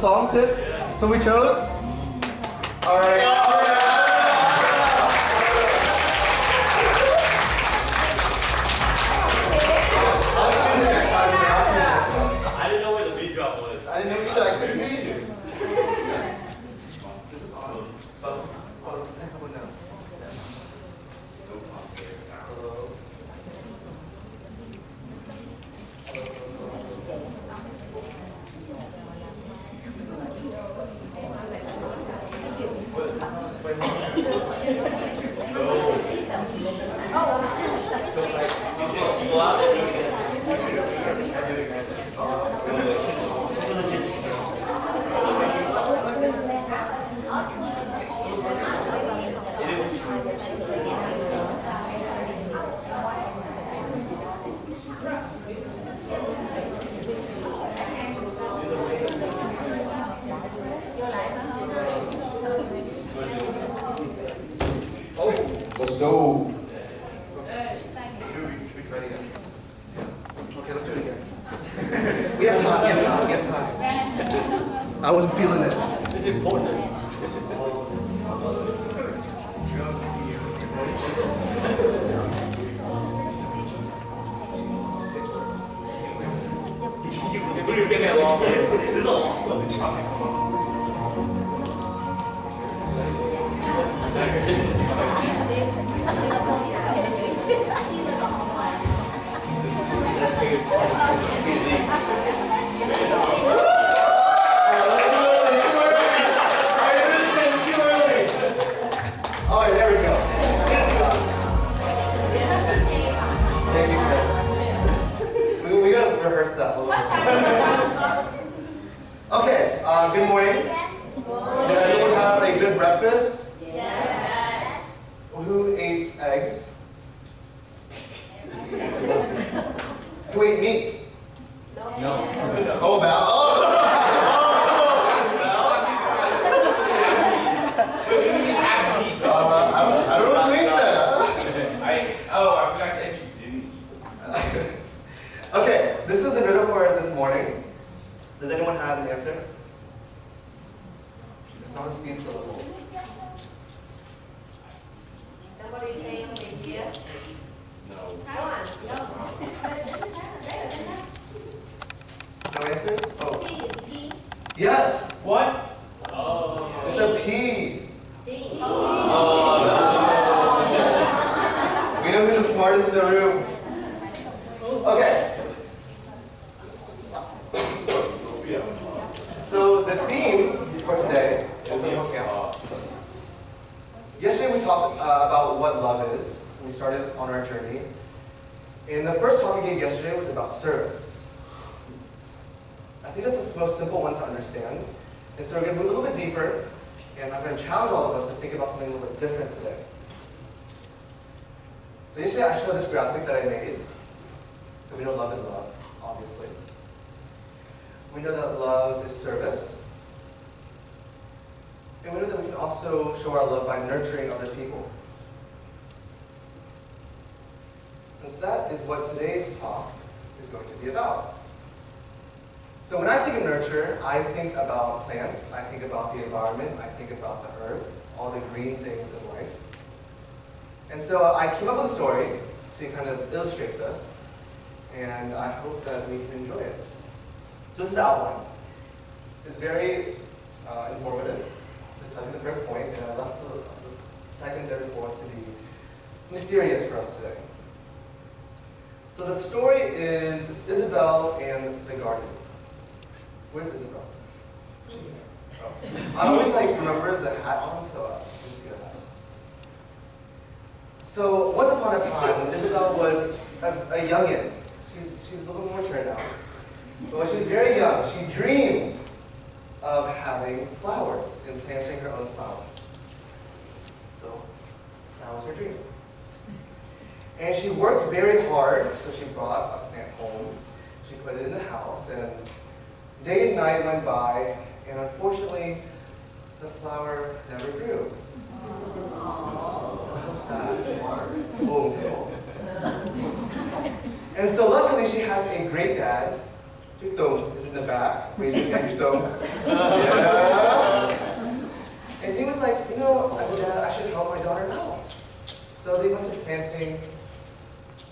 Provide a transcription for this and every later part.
song too? So we chose? Alright. I didn't know where the beat drop was. I didn't know either. I couldn't hear you. This is on. Let's go. Should we try it again? Okay, let's do it again. We have time. I wasn't feeling it. It's important. You're getting it long. This is a long one. Okay, good morning. Did everyone have a good breakfast? Yes. Who ate eggs? Who ate meat? No. Oh, Val? Oh! I don't know what you ate then. I forgot to eat. Didn't. Okay, this is the riddle for this morning. Does anyone have an answer? It's not a C syllable. Somebody say an idea? No. Come on, no. No answers? Oh. P. Yes! What? Oh. It's a P. D. We know who's the smartest in the room. Okay. So the theme for today is the whole camp. Yesterday we talked about what love is. We started on our journey. And the first talk we gave yesterday was about service. I think that's the most simple one to understand. And so we're going to move a little bit deeper, and I'm going to challenge all of us to think about something a little bit different today. So yesterday I showed this graphic that I made. So we know love is love, obviously. We know that love is service. And we know that we can also show our love by nurturing other people. And so that is what today's talk is going to be about. So when I think of nurture, I think about plants, I think about the environment, I think about the earth, all the green things in life. And so I came up with a story to kind of illustrate this, and I hope that we can enjoy it. So this is the outline. It's very informative. Just telling you the first point, and I left the second, third, and fourth to be mysterious for us today. So the story is Isabel and the garden. Where's Isabel? Oh. I always remember the hat on, so I didn't see the hat. So once upon a time, when Isabel was a youngin', she's a little more mature now. But when she was very young, she dreamed of having flowers and planting her own flowers. So that was her dream. And she worked very hard, so she brought a plant home. She put it in the house, and day and night went by, and unfortunately, the flower never grew. So sad. Oh, no. And so luckily, she has a great dad Yudong is in the back, raising his hand, Yudong. Yeah. And he was like, you know, as a dad, I should help my daughter out. So they went to planting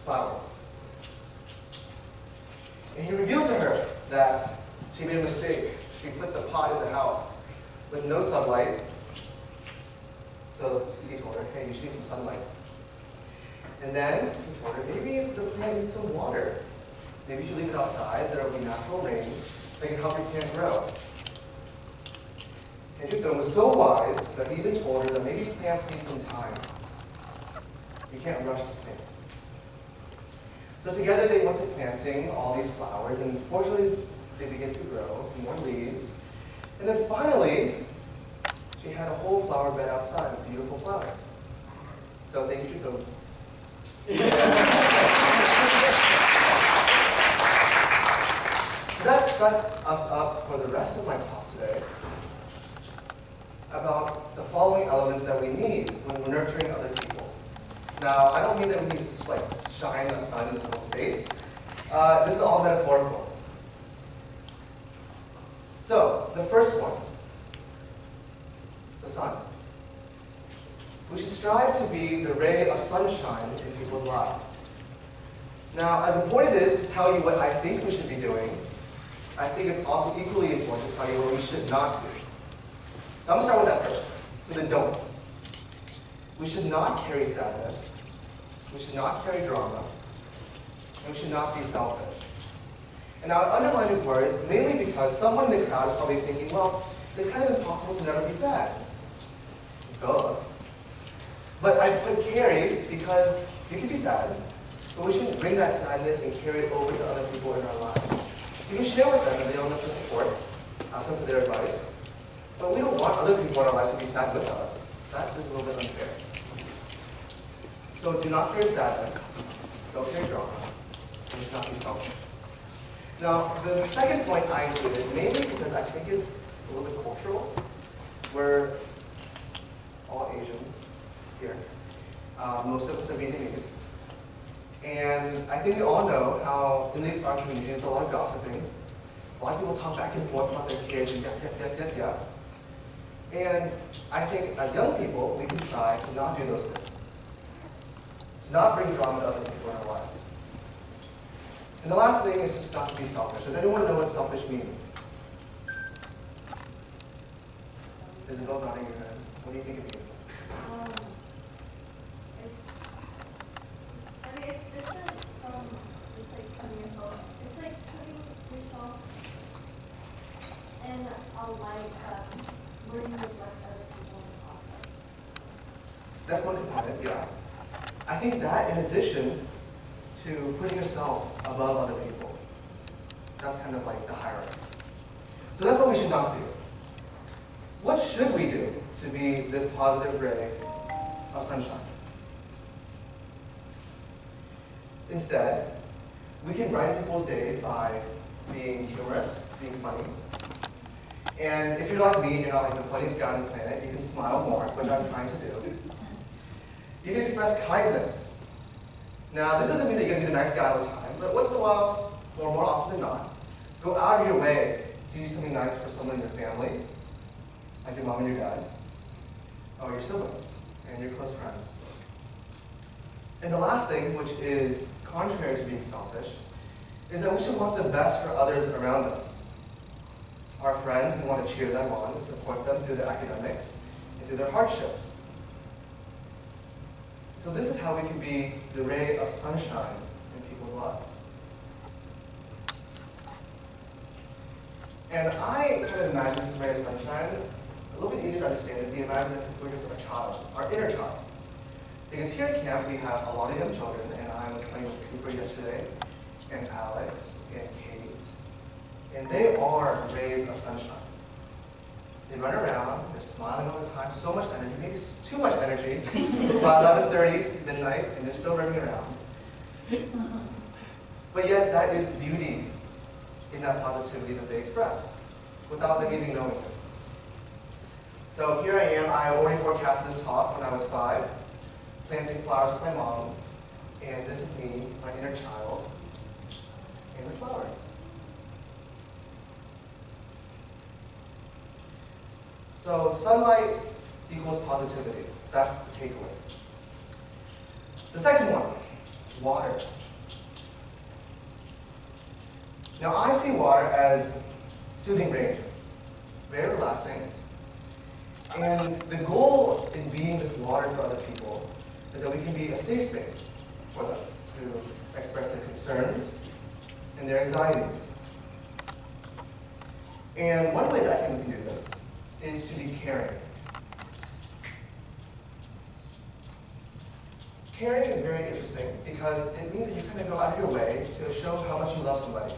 flowers. And he revealed to her that she made a mistake. She put the pot in the house with no sunlight. So he told her, hey, you should need some sunlight. And then he told her, maybe the plant needs some water. Maybe you should leave it outside. There will be natural rain that can help your plant grow. And Yudong was so wise that he even told her that maybe plants need some time. You can't rush the plant. So together they went to planting all these flowers, and fortunately they began to grow, some more leaves. And then finally, she had a whole flower bed outside with beautiful flowers. So thank you, Yudong. So that sets us up for the rest of my talk today about the following elements that we need when we're nurturing other people. Now, I don't mean that we need to like shine a sun in someone's face. This is all metaphorical. So, the first one, the sun. We should strive to be the ray of sunshine in people's lives. Now, as important it is to tell you what I think we should be doing, I think it's also equally important to tell you what we should not do. So I'm going to start with that first. So the don'ts. We should not carry sadness. We should not carry drama. And we should not be selfish. And now I underline these words mainly because someone in the crowd is probably thinking, well, it's kind of impossible to never be sad. Duh. But I put carry because you can be sad, but we shouldn't bring that sadness and carry it over to other people in our lives. You can share with them and they don't have to support, ask them for their advice. But we don't want other people in our lives to be sad with us. That is a little bit unfair. So do not carry sadness, don't carry drama, and do not be selfish. Now, the second point I included, mainly because I think it's a little bit cultural. We're all Asian here. Most of us are Vietnamese. And I think we all know how in our community there's a lot of gossiping. A lot of people talk back and forth about their kids and yep. And I think as young people, we can try to not do those things. To not bring drama to other people in our lives. And the last thing is just not to be selfish. Does anyone know what selfish means? Isabel's nodding her head. What do you think it means? It's different from just like putting yourself. It's like putting yourself in a light that's where you reflect other people in the process. That's one component, yeah. I think that in addition to putting yourself above other people, that's kind of like the hierarchy. So that's what we should not do. What should we do to be this positive ray of sunshine? Instead, we can brighten people's days by being humorous, being funny. And if you're like me, you're not like the funniest guy on the planet, you can smile more, which I'm trying to do. You can express kindness. Now, this doesn't mean that you're going to be the nice guy all the time, but once in a while, or more often than not, go out of your way to do something nice for someone in your family, like your mom and your dad, or your siblings, and your close friends. And the last thing, which is contrary to being selfish, is that we should want the best for others around us. Our friends, we want to cheer them on and support them through their academics and through their hardships. So this is how we can be the ray of sunshine in people's lives. And I kind of imagine this ray of sunshine a little bit easier to understand if we imagine this if we're just a child, our inner child. Because here at camp we have a lot of young children, and I was playing with Cooper yesterday, and Alex, and Kate, and they are rays of sunshine. They run around, they're smiling all the time, so much energy, maybe too much energy, by 11:30, midnight, and they're still running around. But yet that is beauty in that positivity that they express, without them even knowing it. So here I am, I already forecast this talk when I was 5, planting flowers with my mom, and this is me, my inner child, and the flowers. So sunlight equals positivity. That's the takeaway. The second one, water. Now I see water as soothing rain, very relaxing. And the goal in being this water for other people is that we can be a safe space for them to express their concerns and their anxieties. And one way that I think we can do this is to be caring. Caring is very interesting because it means that you kind of go out of your way to show how much you love somebody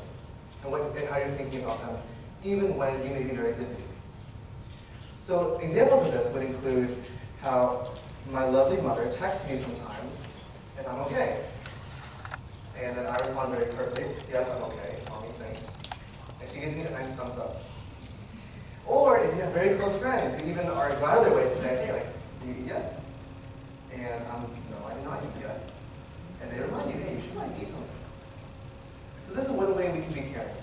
and how you're thinking about them, even when you may be very busy. So examples of this would include how my lovely mother texts me sometimes if I'm okay. And then I respond very curtly, yes, I'm okay, mommy, thanks. And she gives me a nice thumbs up. Or if you have very close friends who even are go out of their way to say, hey, like, did you eat yet? And no, I did not eat yet. And they remind you, hey, you should like eat something. So this is one way we can be caring.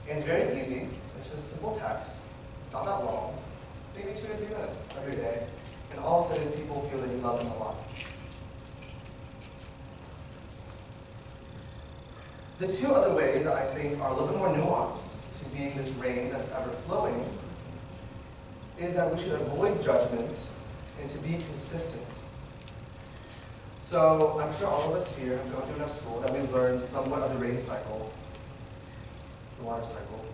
And it's very easy. It's just a simple text. It's not that long. Maybe 2 to 3 minutes every day. And all of a sudden, people feel that you love them a lot. The two other ways that I think are a little bit more nuanced to being this rain that's ever flowing is that we should avoid judgment and to be consistent. So I'm sure all of us here have gone through enough school that we've learned somewhat of the rain cycle, the water cycle.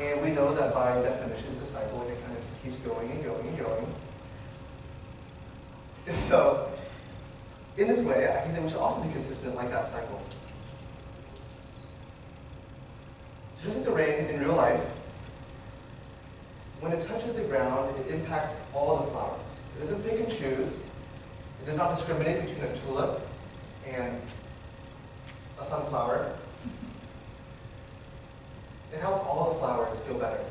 And we know that by definition it's a cycle and it kind of just keeps going and going and going. So in this way, I think that we should also be consistent like that cycle. So just like the rain in real life, when it touches the ground, it impacts all the flowers. It doesn't pick and choose. It does not discriminate between a tulip and a sunflower. It helps all the flowers feel better.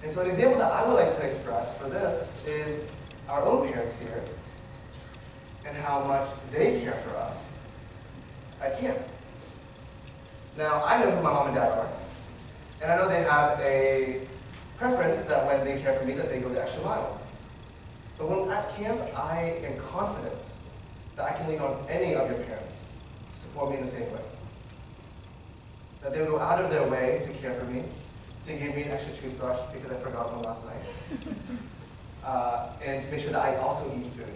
And so an example that I would like to express for this is our own parents here and how much they care for us at camp. Now, I know who my mom and dad are, and I know they have a preference that when they care for me that they go the extra mile. But when at camp, I am confident that I can lean on any of your parents to support me in the same way. That they will go out of their way to care for me, to give me an extra toothbrush because I forgot one last night, and to make sure that I also eat food.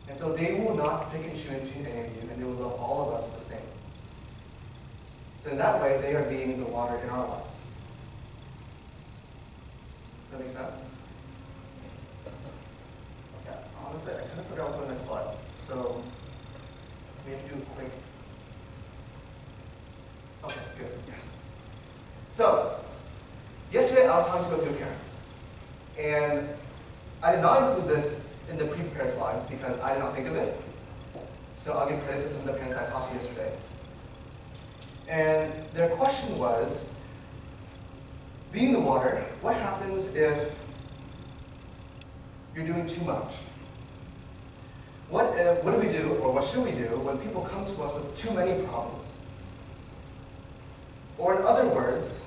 And so they will not pick and choose between any of you, and they will love all of us the same. So in that way, they are being the water in our lives. Does that make sense? Yeah, honestly, I kind of forgot what's on the next slide. So we have to do a quick. Okay, good, yes. So, yesterday I was talking to a few parents. And I did not include this in the pre-prepared slides because I did not think of it. So I'll give credit to some of the parents I talked to yesterday. And their question was, being the water, what happens if you're doing too much? What do we do, or what should we do, when people come to us with too many problems? Or in other words,